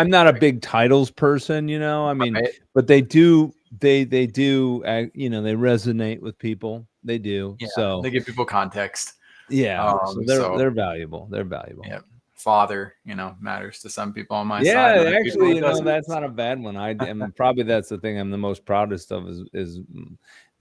I'm not a big titles person, I mean, Right. but they do, they do, they resonate with people. They do. Yeah, So they give people context. yeah, so So they're valuable. They're valuable. yeah, father, matters to some people on my side. Yeah, Other people actually, it doesn't. that's not a bad one. I am probably that's the thing I'm the most proudest of is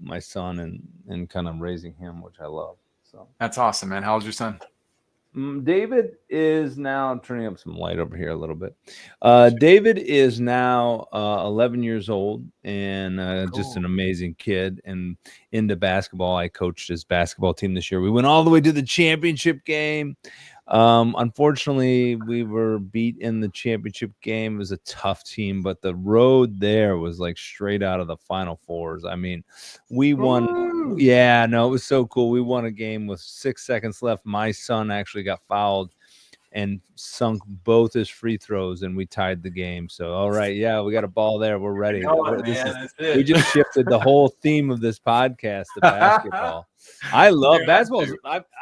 my son and kind of raising him, which I love. So That's awesome, man. How old's your son? David is now, I'm turning up some light over here a little bit. David is now 11 years old and just an amazing kid and into basketball. I coached his basketball team this year. We went all the way to the championship game. Unfortunately, we were beat in the championship game. It was a tough team, but the road there was like straight out of the Final Fours. I mean, we won. Ooh. Yeah, no, it was so cool. We won a game with 6 seconds left. My son actually got fouled and sunk both his free throws, and we tied the game. So, all right, yeah, we got a ball there. We're ready. We just shifted the whole theme of this podcast to basketball. I love basketball.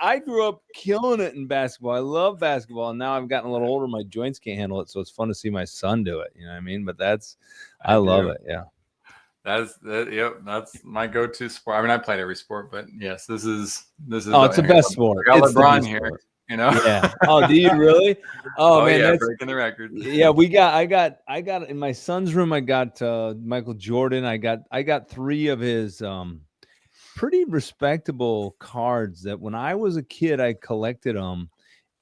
I grew up killing it in basketball. I love basketball, and now I've gotten a little older. My joints can't handle it, so it's fun to see my son do it. You know what I mean? But I love it. Yeah. Yep, that's my go-to sport. I mean, I played every sport, but yes, this is. Oh, it's the best sport. I got it's LeBron here, sport. Yeah. Oh, do you really? Oh man, yeah, that's breaking the record. Yeah, I got in my son's room. I got Michael Jordan. I got 3 of his pretty respectable cards that when I was a kid I collected them,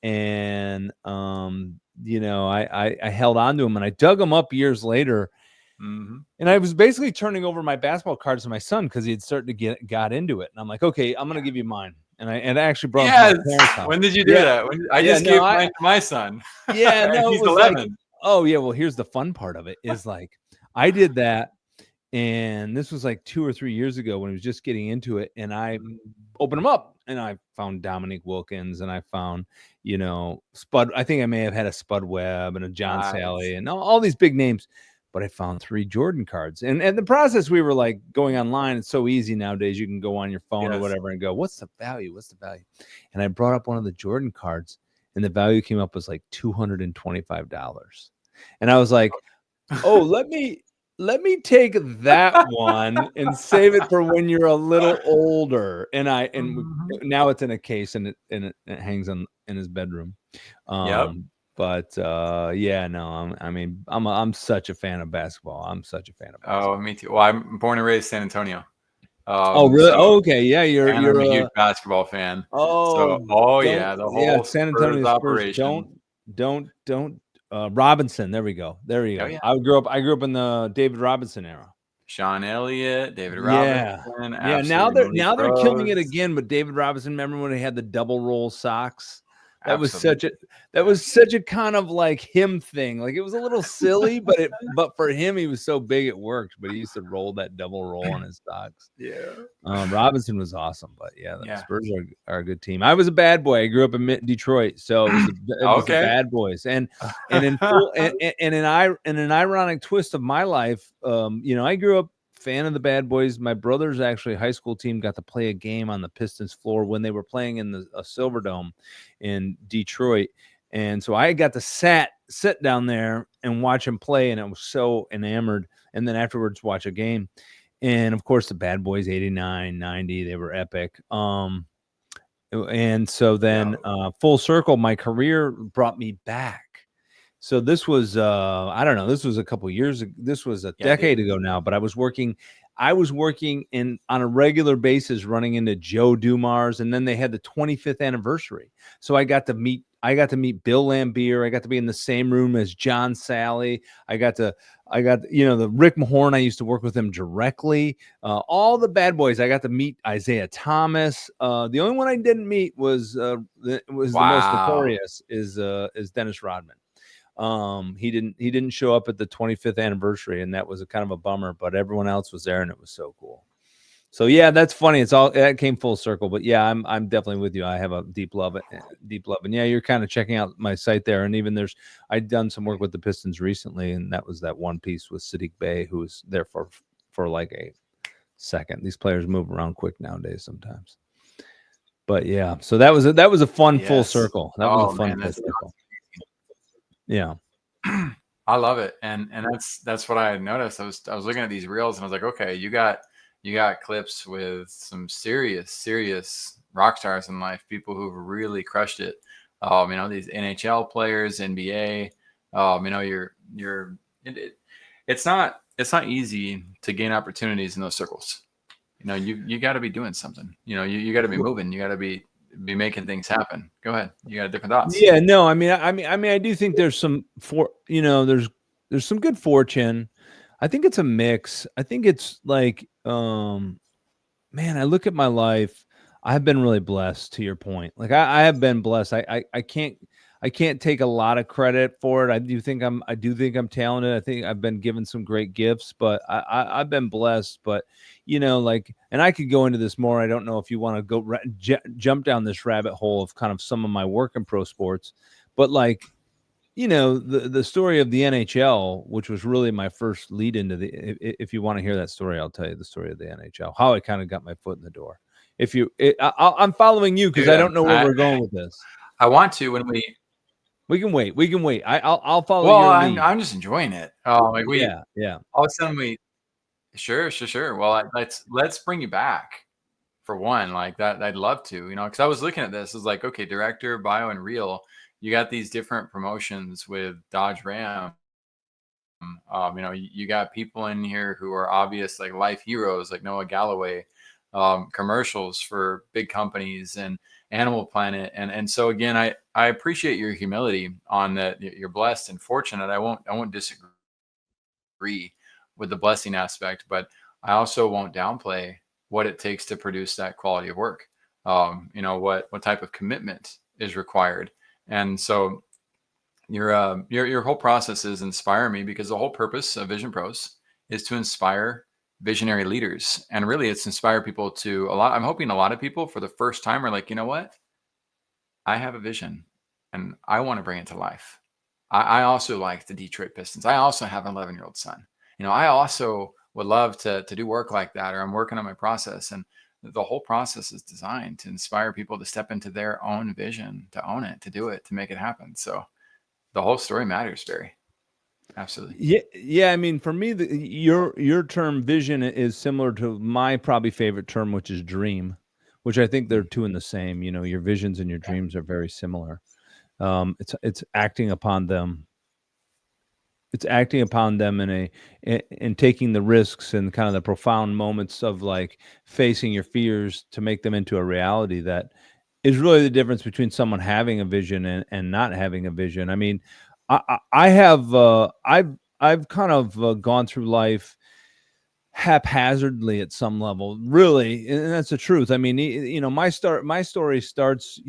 and I held on to them, and I dug them up years later. Mm-hmm. And I was basically turning over my basketball cards to my son because he had started to got into it. And I'm like, okay, I'm gonna give you mine. And I actually brought him to my parents' house. When did you do that? I just gave mine to my son. Yeah, no, he's it was 11. like, oh yeah, well, here's the fun part of it is like I did that, and this was like 2 or 3 years ago when he was just getting into it, and I opened them up and I found Dominique Wilkins and I found, Spud. I think I may have had a Spud Webb and a John Sally and all these big names. But I found 3 Jordan cards. And the process, we were like going online. It's so easy nowadays. You can go on your phone or whatever and go, what's the value? What's the value? And I brought up one of the Jordan cards, and the value came up as like $225. And I was like, oh, let me take that one and save it for when you're a little older. And now it's in a case and it hangs in his bedroom. But yeah, no, I'm such a fan of basketball. I'm such a fan of basketball. Oh, me too. Well, I'm born and raised San Antonio. Oh, really? Okay, yeah, you're a huge basketball fan. Oh, the whole San Antonio Spurs operation. Don't Robinson. There we go. There you go. Yeah. I grew up in the David Robinson era. Sean Elliott, David Robinson. Yeah. Now they're killing it again. But David Robinson, remember when he had the double roll socks? That was such a kind of like him thing. Like it was a little silly, but for him, he was so big it worked. But he used to roll that double roll on his socks. Yeah. Robinson was awesome, but the Spurs are a good team. I was a bad boy. I grew up in Detroit, so it was the bad boys. And in full, and an ironic twist of my life, I grew up fan of the bad boys. My brother's actually high school team got to play a game on the Pistons floor when they were playing in the Silverdome in Detroit. And so I got to sit down there and watch him play, and I was so enamored. And then afterwards watch a game. And of course the bad boys, 89, 90, they were epic. And so then full circle, my career brought me back. So this was, I don't know, this was a couple of years ago. This was a decade ago now, but I was working on a regular basis running into Joe Dumars, and then they had the 25th anniversary. So I got to meet Bill Laimbeer. I got to be in the same room as John Sally. I got the Rick Mahorn. I used to work with him directly. All the bad boys. I got to meet Isaiah Thomas. The only one I didn't meet was the most notorious is Dennis Rodman. He didn't show up at the 25th anniversary, and that was a kind of a bummer, but everyone else was there and it was so cool. So yeah, that's funny. That came full circle, but yeah, I'm definitely with you. I have a deep love. And yeah, you're kind of checking out my site there. And even I'd done some work with the Pistons recently, and that was that one piece with Sadiq Bey, who was there for like a second. These players move around quick nowadays sometimes. But yeah, so that was a fun full circle. That was a fun full circle. Yeah. I love it, and that's what I noticed. I was looking at these reels, and I was like, okay, you got clips with some serious rock stars in life, people who've really crushed it. These NHL players, NBA. You're it's not easy to gain opportunities in those circles. You got to be doing something. You got to be moving. You got to be making things happen. Go ahead. You got different thoughts. Yeah, no, I do think there's some there's some good fortune. I think it's a mix. I think it's like, man, I look at my life. I've been really blessed to your point. Like I have been blessed. I can't take a lot of credit for it. I do think I'm talented. I think I've been given some great gifts, but I've been blessed. But like, and I could go into this more. I don't know if you want to go jump down this rabbit hole of kind of some of my work in pro sports, but like, the story of the NHL, which was really my first lead into if you want to hear that story, I'll tell you the story of the NHL, how I kind of got my foot in the door. I'm following you because Dude, I don't know where we're going with this. I want to when we. We can wait. We can wait. I'll follow Well, your I'm lead. I'm just enjoying it. Like we Yeah, yeah. all of a sudden we. Sure. Well, let's bring you back for one, like that. I'd love to, because I was looking at this. It's like, okay, director, bio, and reel. You got these different promotions with Dodge Ram. You got people in here who are obvious like life heroes, like Noah Galloway, commercials for big companies and Animal Planet, and so again, I appreciate your humility on that. You're blessed and fortunate. I won't disagree with the blessing aspect, but I also won't downplay what it takes to produce that quality of work. What type of commitment is required, and so your whole process is inspire me, because the whole purpose of Vision Pros is to inspire visionary leaders, and really it's inspire people to a lot. I'm hoping a lot of people for the first time are like, you know what, I have a vision and I want to bring it to life. I also like the Detroit Pistons. I also have an 11-year-old son. I also would love to do work like that, or I'm working on my process. And the whole process is designed to inspire people to step into their own vision, to own it, to do it, to make it happen. So the whole story matters, Barry. Absolutely. Yeah, yeah. I mean, for me, your term vision is similar to my probably favorite term, which is dream, which I think they're Mm. two in the same. Your visions and your dreams are very similar. It's acting upon them. It's acting upon them in taking the risks and kind of the profound moments of like facing your fears to make them into a reality that is really the difference between someone having a vision and not having a vision. I mean, I have I've kind of gone through life haphazardly at some level, really, and that's the truth. I mean, my story starts,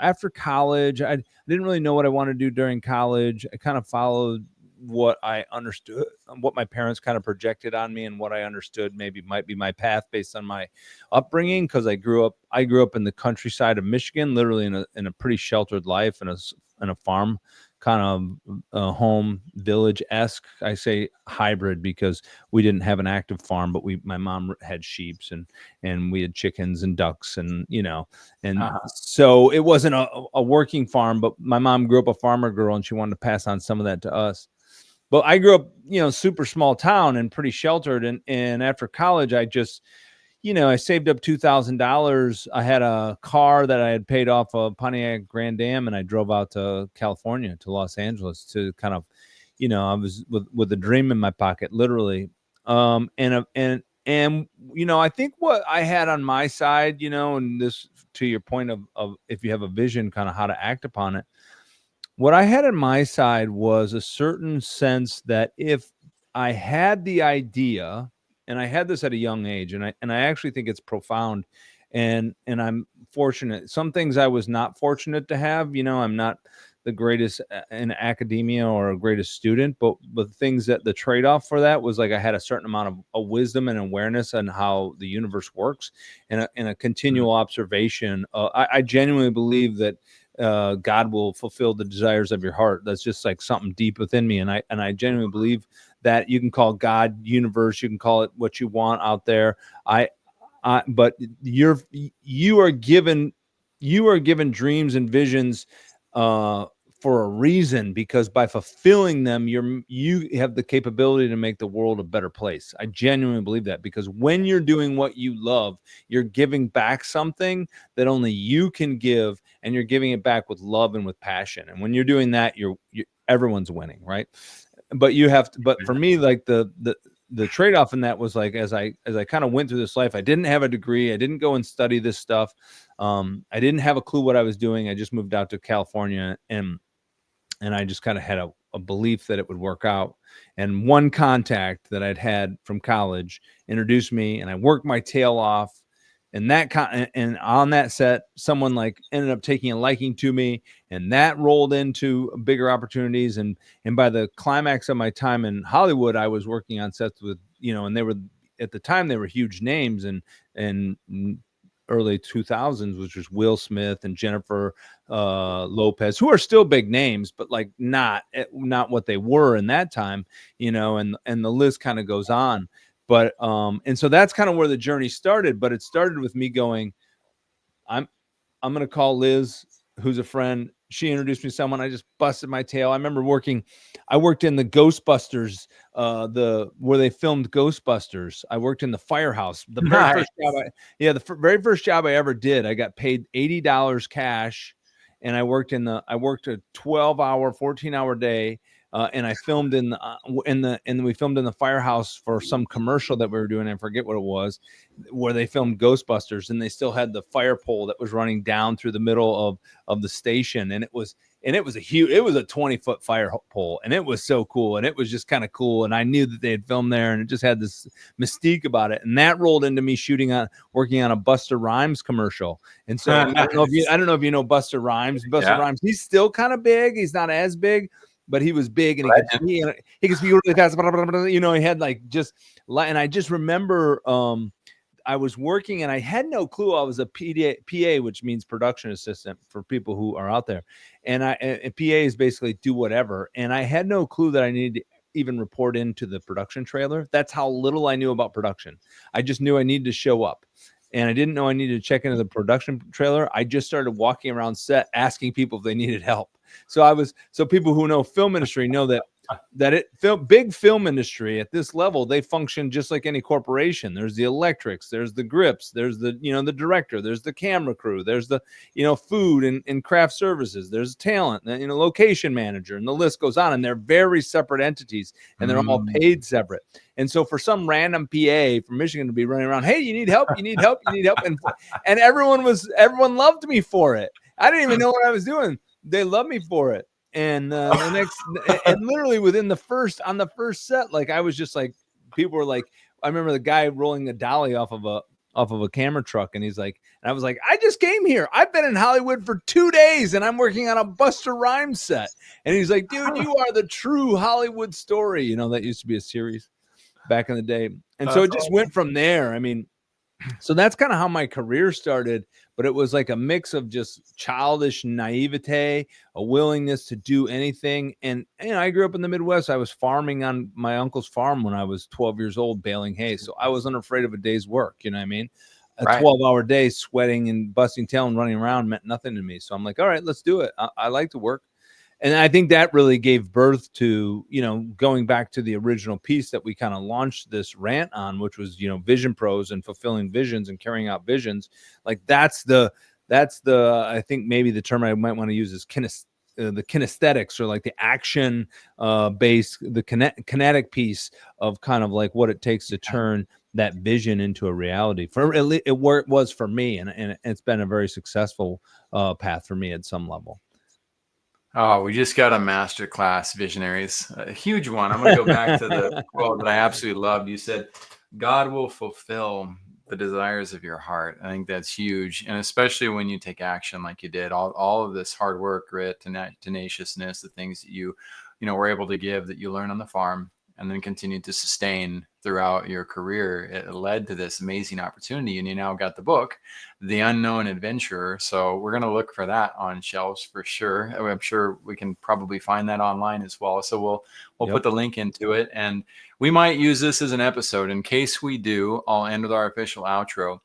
after college. I didn't really know what I wanted to do during college. I kind of followed what I understood, what my parents kind of projected on me, and what I understood maybe might be my path based on my upbringing. Because I grew up in the countryside of Michigan, literally in a pretty sheltered life, in a farm kind of home village esque. I say hybrid because we didn't have an active farm, but my mom had sheeps and we had chickens and ducks and Uh-huh. so it wasn't a working farm, but my mom grew up a farmer girl and she wanted to pass on some of that to us. But I grew up, super small town and pretty sheltered. And after college, I saved up $2,000. I had a car that I had paid off a Pontiac Grand Am, and I drove out to California, to Los Angeles, to kind of, I was with a dream in my pocket, literally. I think what I had on my side, and this to your point of if you have a vision, kind of how to act upon it. What I had on my side was a certain sense that if I had the idea, and I had this at a young age, and I actually think it's profound, and I'm fortunate. Some things I was not fortunate to have. I'm not the greatest in academia or a greatest student, but the things that the trade off for that was like I had a certain amount of wisdom and awareness on how the universe works, and a Mm. continual observation. I genuinely believe that God will fulfill the desires of your heart. That's just like something deep within me, and I genuinely believe that. You can call God, universe, you can call it what you want out there. But you are given dreams and visions for a reason, because by fulfilling them, you have the capability to make the world a better place. I genuinely believe that, because when you're doing what you love, you're giving back something that only you can give, and you're giving it back with love and with passion. And when you're doing that, you're everyone's winning, right? But you have to, but for me, like the trade-off in that was like, as I kind of went through this life, I didn't have a degree, I didn't go and study this stuff, I didn't have a clue what I was doing. I just moved out to California, and I just kind of had a belief that it would work out. And one contact that I'd had from college introduced me, and I worked my tail off. And and on that set, someone like ended up taking a liking to me, and that rolled into bigger opportunities. And by the climax of my time in Hollywood, I was working on sets with, and they were, at the time, they were huge names, and early 2000s, which was Will Smith and Jennifer Lopez, who are still big names, but like not what they were in that time, and the list kind of goes on. But and so that's kind of where the journey started. But it started with me going, I'm gonna call Liz, who's a friend. She introduced me to someone. I just busted my tail. I remember I worked in the Ghostbusters, where they filmed Ghostbusters. I worked in the firehouse. The very Nice. first job very first job I ever did. I got paid $80 cash, and I worked a 12-hour, 14-hour day. And I filmed and we filmed in the firehouse for some commercial that we were doing. I forget what it was, where they filmed Ghostbusters, and they still had the fire pole that was running down through the middle of the station. And it was a 20-foot fire pole, and it was so cool. And it was just kind of cool. And I knew that they had filmed there, and it just had this mystique about it. And that rolled into me working on a Busta Rhymes commercial. And so I don't know if you know Busta Rhymes. Rhymes, he's still kind of big. He's not as big, but he was big, and he could speak really fast. He had like and I just remember I was working, and I had no clue I was a PA, which means production assistant for people who are out there. And PA is basically do whatever. And I had no clue that I needed to even report into the production trailer. That's how little I knew about production. I just knew I needed to show up. And I didn't know I needed to check into the production trailer. I just started walking around set asking people if they needed help. So people who know film industry know that big film industry at this level, they function just like any corporation. There's the electrics, there's the grips, there's the the director, there's the camera crew, there's the food and craft services, there's talent, location manager, and the list goes on. And they're very separate entities, and they're all paid separate. And so for some random PA from Michigan to be running around, hey, you need help, you need help, you need help, and everyone loved me for it. I didn't even know what I was doing. They loved me for it. And the next, and literally on the first set, like I was just like, people were like, I remember the guy rolling a dolly off of a camera truck, and he's like, and I was like, I just came here. I've been in Hollywood for 2 days, and I'm working on a Busta Rhymes set. And he's like, dude, you are the true Hollywood story. That used to be a series back in the day. And so it just went from there. I mean, so that's kind of how my career started, but it was like a mix of just childish naivete, a willingness to do anything. And I grew up in the Midwest. I was farming on my uncle's farm when I was 12 years old, baling hay. So I wasn't afraid of a day's work. You know what I mean? A 12-hour day sweating and busting tail and running around meant nothing to me. So I'm like, all right, let's do it. I like to work. And I think that really gave birth to, going back to the original piece that we kind of launched this rant on, which was, vision pros and fulfilling visions and carrying out visions. Like that's the, I think maybe the term I might want to use is the kinesthetics, or like the action base, the kinetic piece of kind of like what it takes to turn that vision into a reality. It was for me, and it's been a very successful path for me at some level. Oh, we just got a masterclass, visionaries, a huge one. I'm going to go back to the quote that I absolutely loved. You said, God will fulfill the desires of your heart. I think that's huge. And especially when you take action like you did, all of this hard work, grit, tenaciousness, the things that you were able to give, that you learn on the farm and then continue to sustain throughout your career, it led to this amazing opportunity. And you now got the book, The Unknown Adventurer. So we're going to look for that on shelves for sure. I'm sure we can probably find that online as well. So we'll put the link into it, and we might use this as an episode. In case we do, I'll end with our official outro.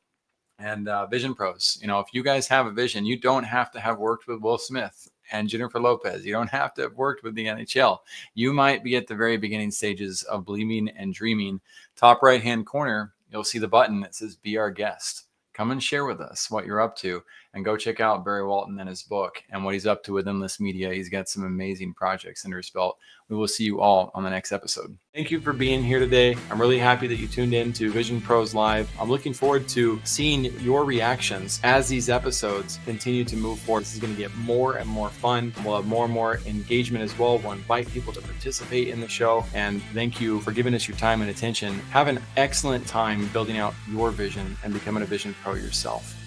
And vision pros, if you guys have a vision, you don't have to have worked with Will Smith. and Jennifer Lopez. You don't have to have worked with the NHL. You might be at the very beginning stages of believing and dreaming. Top right-hand corner, you'll see the button that says Be Our Guest. Come and share with us what you're up to, and go check out Barry Walton and his book and what he's up to with Endless Media. He's got some amazing projects under his belt. We will see you all on the next episode. Thank you for being here today. I'm really happy that you tuned in to Vision Pros Live. I'm looking forward to seeing your reactions as these episodes continue to move forward. This is going to get more and more fun. We'll have more and more engagement as well. We'll invite people to participate in the show. And thank you for giving us your time and attention. Have an excellent time building out your vision and becoming a Vision Pro yourself.